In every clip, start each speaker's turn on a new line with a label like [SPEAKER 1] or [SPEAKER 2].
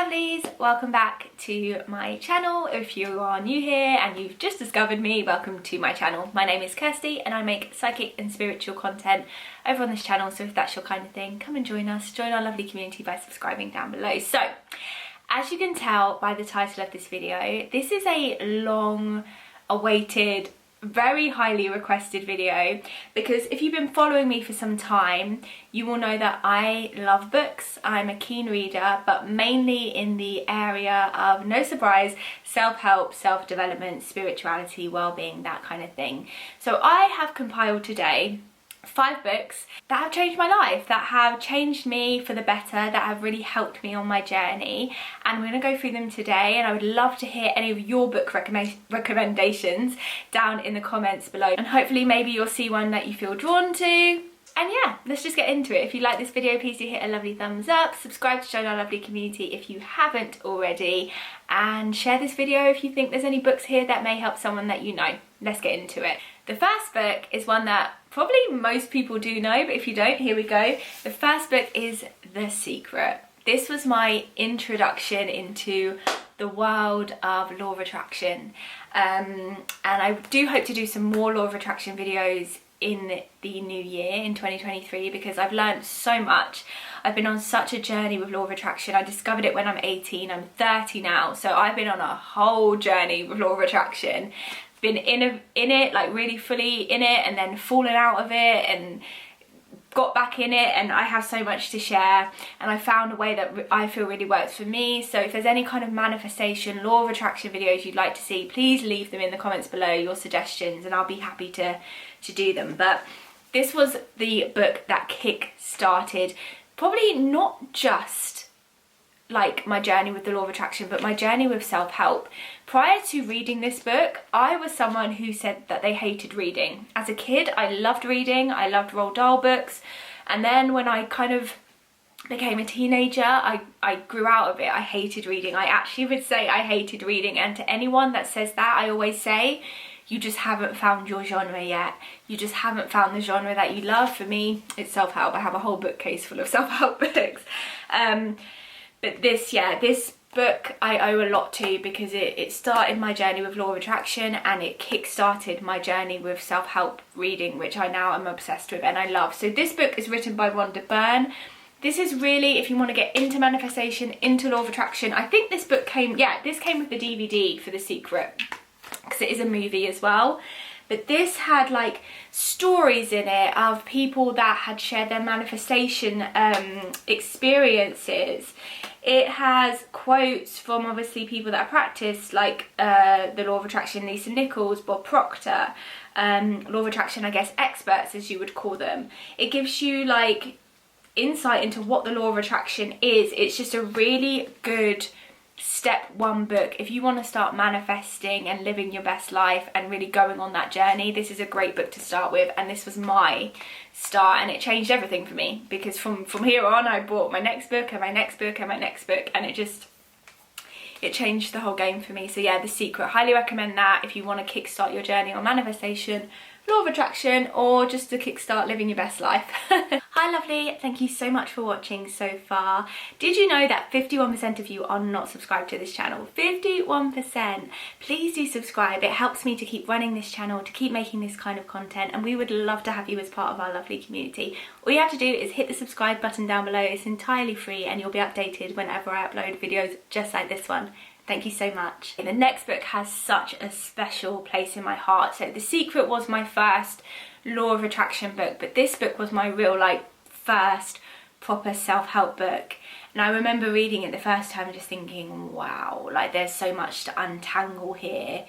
[SPEAKER 1] lovelies, welcome back to my channel. If you are new here and you've just discovered me, welcome to my channel. My name is Kirsty and I make psychic and spiritual content over on this channel, so if that's your kind of thing, come and join us, join our lovely community by subscribing down below. So, as you can tell by the title of this video, this is a long awaited, very highly requested video, because if you've been following me for some time, you will know that I love books. I'm a keen reader, but mainly in the area of, no surprise, self-help, self-development, spirituality, well-being, that kind of thing. So I have compiled today 5 books that have changed my life, that have changed me for the better, that have really helped me on my journey, and we're going to go through them today. And I would love to hear any of your book recommendations down in the comments below, and hopefully maybe you'll see one that you feel drawn to. And yeah, let's just get into it. If you like this video, please do hit a lovely thumbs up, subscribe to join our lovely community if you haven't already, and share this video if you think there's any books here that may help someone that you know. Let's get into it. The first book is one that probably most people do know, but if you don't, here we go. The first book is The Secret. This was my introduction into the world of law of attraction. And I do hope to do some more law of attraction videos in the new year, in 2023, because I've learned so much. I've been on such a journey with law of attraction. I discovered it when I'm 18, I'm 30 now, so I've been on a whole journey with law of attraction. Been in it, like really fully in it, and then fallen out of it and got back in it, and I have so much to share, and I found a way that I feel really works for me. So if there's any kind of manifestation, law of attraction videos you'd like to see, please leave them in the comments below, your suggestions, and I'll be happy to do them. But this was the book that kick-started probably not just like my journey with the law of attraction, but my journey with self-help. Prior to reading this book, I was someone who said that they hated reading. As a kid, I loved reading, I loved Roald Dahl books, and then when I kind of became a teenager, I grew out of it. I hated reading. I actually would say I hated reading, and to anyone that says that, I always say, you just haven't found your genre yet. You just haven't found the genre that you love. For me, it's self-help. I have a whole bookcase full of self-help books. But this book I owe a lot to, because it started my journey with law of attraction, and it kick-started my journey with self-help reading, which I now am obsessed with and I love. So this book is written by Rhonda Byrne. This is really, if you want to get into manifestation, into law of attraction. I think this book came with the DVD for The Secret, because it is a movie as well. But this had like stories in it of people that had shared their manifestation experiences. It has quotes from obviously people that have practiced, like the law of attraction, Lisa Nichols, Bob Proctor, law of attraction, I guess, experts as you would call them. It gives you like insight into what the law of attraction is. It's just a really good step 1 book. If you want to start manifesting and living your best life and really going on that journey, this is a great book to start with. And this was my start, and it changed everything for me, because from here on I bought my next book and my next book and my next book, and it changed the whole game for me. So yeah, The Secret, highly recommend that if you want to kickstart your journey on manifestation, law of attraction, or just to kickstart living your best life. Hi lovely, thank you so much for watching so far. Did you know that 51% of you are not subscribed to this channel? 51%. Please do subscribe. It helps me to keep running this channel, to keep making this kind of content, and we would love to have you as part of our lovely community. All you have to do is hit the subscribe button down below. It's entirely free, and you'll be updated whenever I upload videos just like this one. Thank you so much. The next book has such a special place in my heart. So The Secret was my first law of attraction book, but this book was my real like first proper self-help book. And I remember reading it the first time and just thinking, wow, like there's so much to untangle here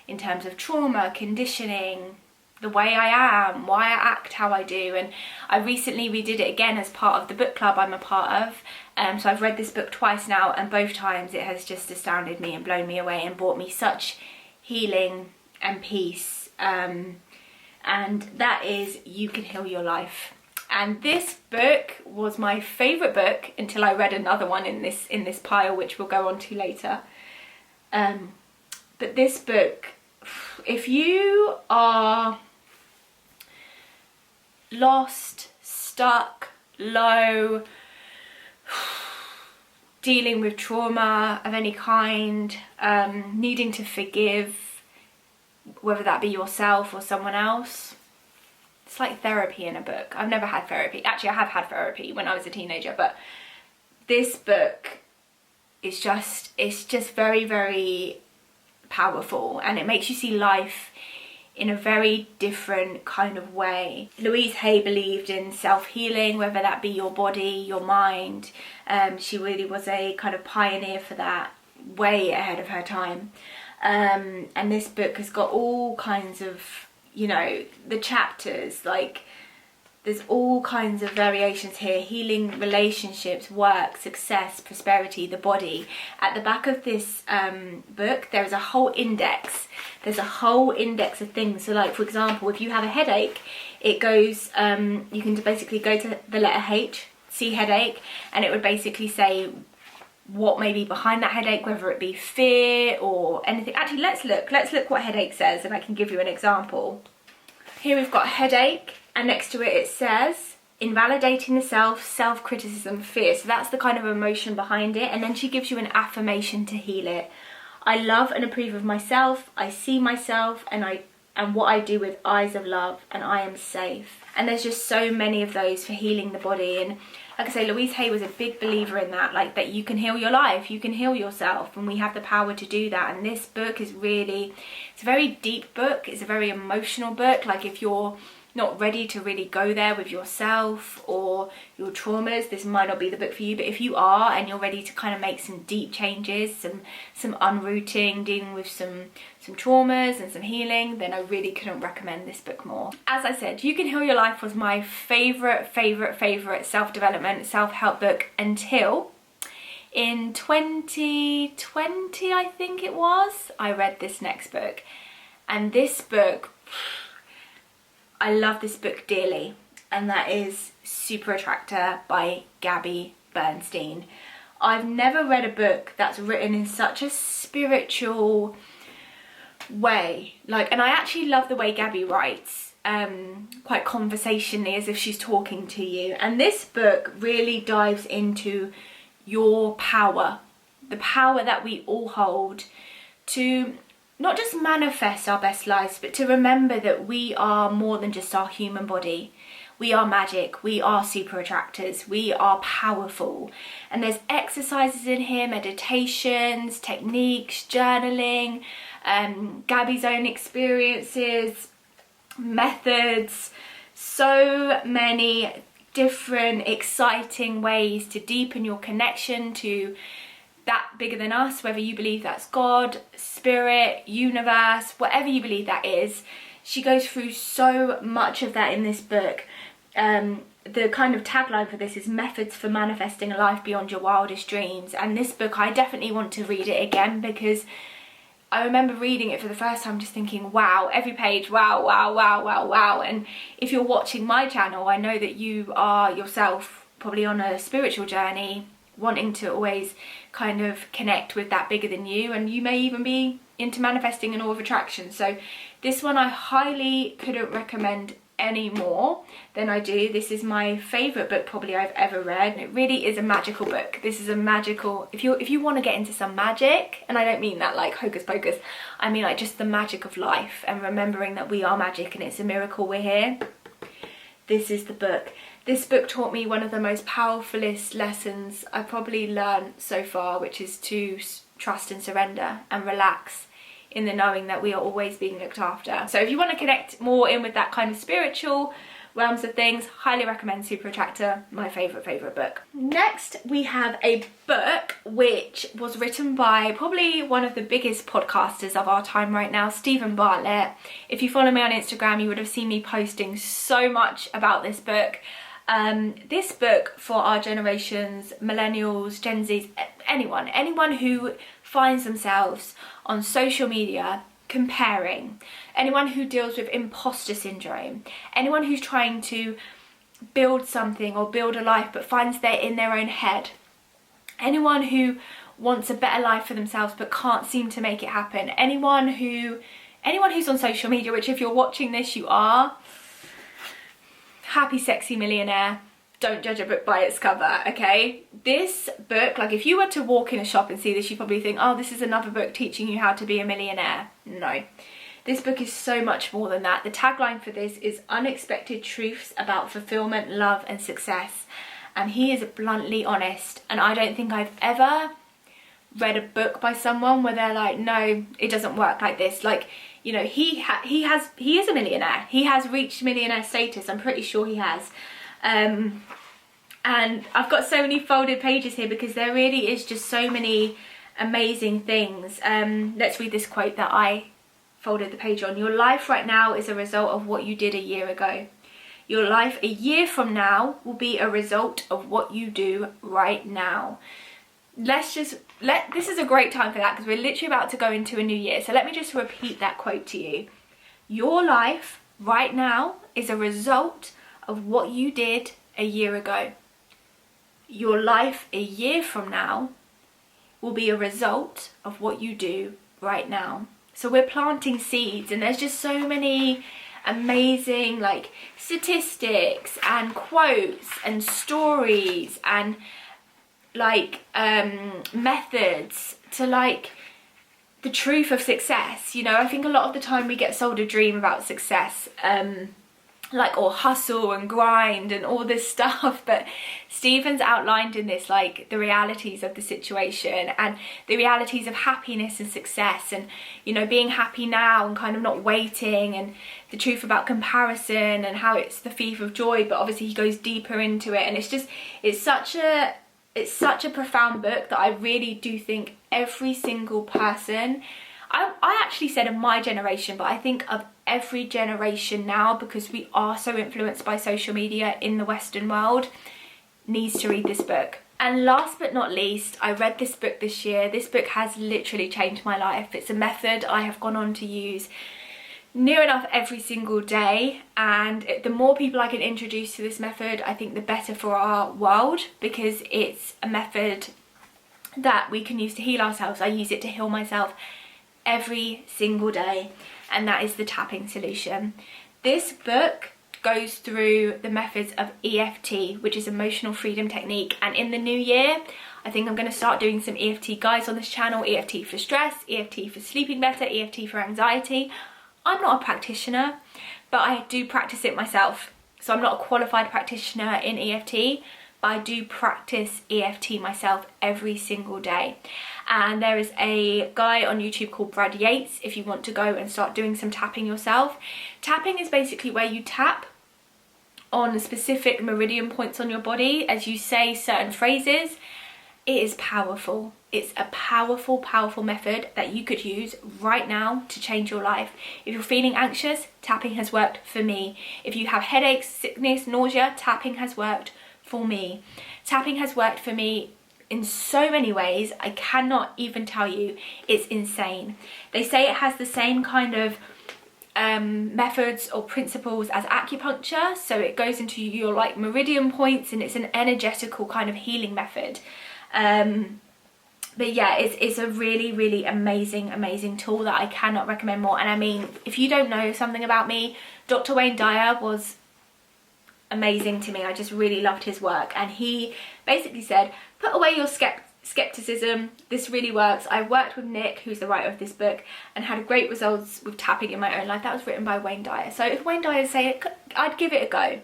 [SPEAKER 1] in terms of trauma, conditioning, the way I am, why I act how I do. And I recently redid it again as part of the book club I'm a part of. So I've read this book twice now, and both times it has just astounded me and blown me away and brought me such healing and peace. And that is You Can Heal Your Life. And this book was my favourite book until I read another one in this pile, which we'll go on to later. But this book, if you are lost, stuck, low, dealing with trauma of any kind, needing to forgive, whether that be yourself or someone else. It's like therapy in a book. I've never had therapy. Actually, I have had therapy when I was a teenager, but this book is just, it's just very, very powerful, and it makes you see life in a very different kind of way. Louise Hay believed in self-healing, whether that be your body, your mind. She really was a kind of pioneer for that, way ahead of her time. And this book has got all kinds of, you know, the chapters, like there's all kinds of variations here: healing relationships, work, success, prosperity, the body. At the back of this book, there is a whole index. There's a whole index of things. So like, for example, if you have a headache, it goes, you can basically go to the letter H, see headache, and it would basically say what may be behind that headache, whether it be fear or anything. Actually, let's look what headache says, and I can give you an example. Here we've got headache, and next to it says invalidating the self, self-criticism, fear. So that's the kind of emotion behind it. And then she gives you an affirmation to heal it. I love and approve of myself. I see myself and what I do with eyes of love, and I am safe. And there's just so many of those for healing the body. And like I say, Louise Hay was a big believer in that, like that you can heal your life, you can heal yourself, and we have the power to do that. And this book is really, it's a very deep book. It's a very emotional book. Like if you're not ready to really go there with yourself or your traumas, this might not be the book for you. But if you are, and you're ready to kind of make some deep changes, some unrooting, dealing with some traumas and some healing, then I really couldn't recommend this book more. As I said, You Can Heal Your Life was my favorite self-development, self-help book until in 2020, I think it was, I read this next book. And this book, I love this book dearly, and that is Super Attractor by Gabby Bernstein. I've never read a book that's written in such a spiritual way. Like, and I actually love the way Gabby writes, quite conversationally, as if she's talking to you. And this book really dives into your power, the power that we all hold to not just manifest our best lives, but to remember that we are more than just our human body. We are magic, we are super attractors, we are powerful. And there's exercises in here, meditations, techniques, journaling, Gabby's own experiences, methods, so many different exciting ways to deepen your connection to that bigger than us, whether you believe that's God, spirit, universe, whatever you believe that is. She goes through so much of that in this book. The kind of tagline for this is methods for manifesting a life beyond your wildest dreams. And this book, I definitely want to read it again, because I remember reading it for the first time just thinking, wow, every page, wow, wow, wow, wow, wow. And if you're watching my channel, I know that you are yourself probably on a spiritual journey, wanting to always kind of connect with that bigger than you, and you may even be into manifesting and law of attraction. So this one I highly couldn't recommend any more than I do. This is my favorite book probably I've ever read, and it really is a magical book. This is a magical, if you want to get into some magic, and I don't mean that like hocus pocus, I mean like just the magic of life and remembering that we are magic and it's a miracle we're here, this is the book. This book taught me one of the most powerfulest lessons I've probably learned so far, which is to trust and surrender and relax in the knowing that we are always being looked after. So if you want to connect more in with that kind of spiritual realms of things, highly recommend Super Attractor, my favourite book. Next we have a book which was written by probably one of the biggest podcasters of our time right now, Stephen Bartlett. If you follow me on Instagram, you would have seen me posting so much about this book. This book for our generations, millennials, Gen Zs, anyone who finds themselves on social media comparing, anyone who deals with imposter syndrome, anyone who's trying to build something or build a life but finds they're in their own head, anyone who wants a better life for themselves but can't seem to make it happen, anyone who's on social media, which if you're watching this you are, happy sexy millionaire, don't judge a book by its cover, okay? This book, like if you were to walk in a shop and see this, you'd probably think, oh, this is another book teaching you how to be a millionaire. No. This book is so much more than that. The tagline for this is unexpected truths about fulfillment, love and success. And he is bluntly honest. And I don't think I've ever read a book by someone where they're like, no, it doesn't work like this. Like, you know, he is a millionaire. He has reached millionaire status. I'm pretty sure he has. And I've got so many folded pages here because there really is just so many amazing things. Let's read this quote that I folded the page on. Your life right now is a result of what you did a year ago. Your life a year from now will be a result of what you do right now. This is a great time for that because we're literally about to go into a new year. So let me just repeat that quote to you. Your life right now is a result of what you did a year ago. Your life a year from now will be a result of what you do right now. So we're planting seeds, and there's just so many amazing like statistics and quotes and stories and like methods to like the truth of success. You know, I think a lot of the time we get sold a dream about success, like, or hustle and grind and all this stuff, but Stephen's outlined in this like the realities of the situation and the realities of happiness and success, and you know, being happy now and kind of not waiting, and the truth about comparison and how it's the thief of joy. But obviously he goes deeper into it, and it's such a profound book that I really do think every single person, I actually said of my generation, but I think of every generation now, because we are so influenced by social media in the Western world, needs to read this book. And last but not least, I read this book this year. This book has literally changed my life. It's a method I have gone on to use near enough every single day, and the more people I can introduce to this method, I think the better for our world, because it's a method that we can use to heal ourselves. I use it to heal myself every single day, and that is the tapping solution. This book goes through the methods of EFT, which is emotional freedom technique, and in the new year I think I'm going to start doing some EFT guides on this channel. EFT for stress, EFT for sleeping better, EFT for anxiety. I'm not a practitioner, but I do practice it myself. So I'm not a qualified practitioner in EFT, but I do practice EFT myself every single day. And there is a guy on YouTube called Brad Yates if you want to go and start doing some tapping yourself. Tapping is basically where you tap on specific meridian points on your body as you say certain phrases. It is powerful. It's a powerful, powerful method that you could use right now to change your life. If you're feeling anxious, tapping has worked for me. If you have headaches, sickness, nausea, tapping has worked for me. Tapping has worked for me in so many ways, I cannot even tell you. It's insane. They say it has the same kind of methods or principles as acupuncture, so it goes into your like meridian points, and it's an energetical kind of healing method. But yeah, it's a really, really amazing tool that I cannot recommend more. And I mean, if you don't know something about me, Dr. Wayne Dyer was amazing to me. I just really loved his work, and he basically said, put away your skepticism. This really works. I worked with Nick, who's the writer of this book, and had great results with tapping in my own life. That was written by Wayne Dyer. So if Wayne Dyer say it, I'd give it a go.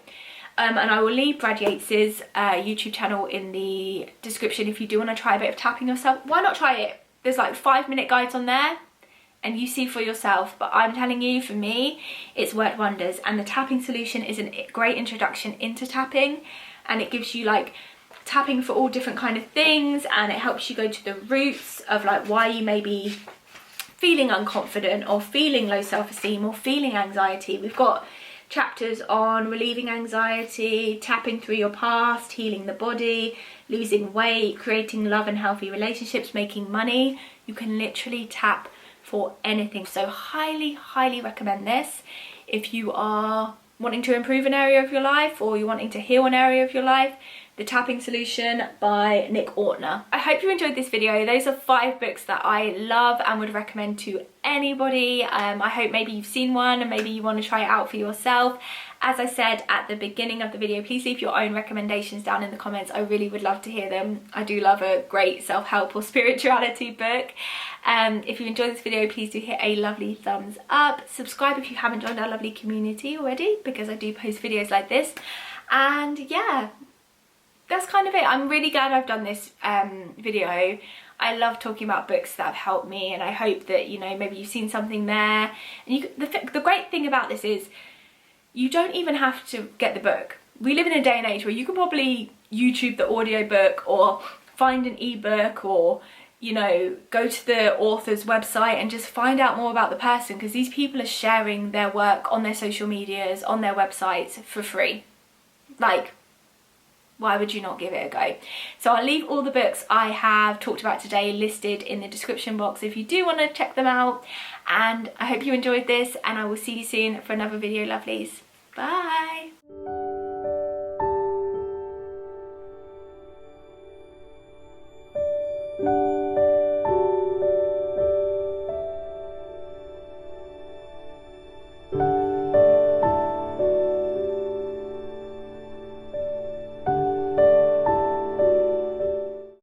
[SPEAKER 1] And I will leave Brad Yates's YouTube channel in the description if you do want to try a bit of tapping yourself. Why not try it? There's like 5-minute guides on there, and you see for yourself. But I'm telling you, for me, it's worked wonders. And the tapping solution is a great introduction into tapping, and it gives you like tapping for all different kind of things, and it helps you go to the roots of like why you may be feeling unconfident or feeling low self-esteem or feeling anxiety. We've got chapters on relieving anxiety, tapping through your past, healing the body, losing weight, creating love and healthy relationships, making money. You can literally tap for anything. So highly recommend this if you are wanting to improve an area of your life, or you're wanting to heal an area of your life. The Tapping Solution by Nick Ortner. I hope you enjoyed this video. Those are 5 books that I love and would recommend to anybody. I hope maybe you've seen one and maybe you want to try it out for yourself. As I said at the beginning of the video, please leave your own recommendations down in the comments. I really would love to hear them. I do love a great self-help or spirituality book. If you enjoyed this video, please do hit a lovely thumbs up. Subscribe if you haven't joined our lovely community already, because I do post videos like this. And yeah, that's kind of it. I'm really glad I've done this video. I love talking about books that have helped me, and I hope that, you know, maybe you've seen something there. And the great thing about this is you don't even have to get the book. We live in a day and age where you can probably YouTube the audiobook or find an ebook, or, you know, go to the author's website and just find out more about the person, because these people are sharing their work on their social medias, on their websites for free. Like, why would you not give it a go? So I'll leave all the books I have talked about today listed in the description box if you do want to check them out. And I hope you enjoyed this, and I will see you soon for another video, lovelies. Bye!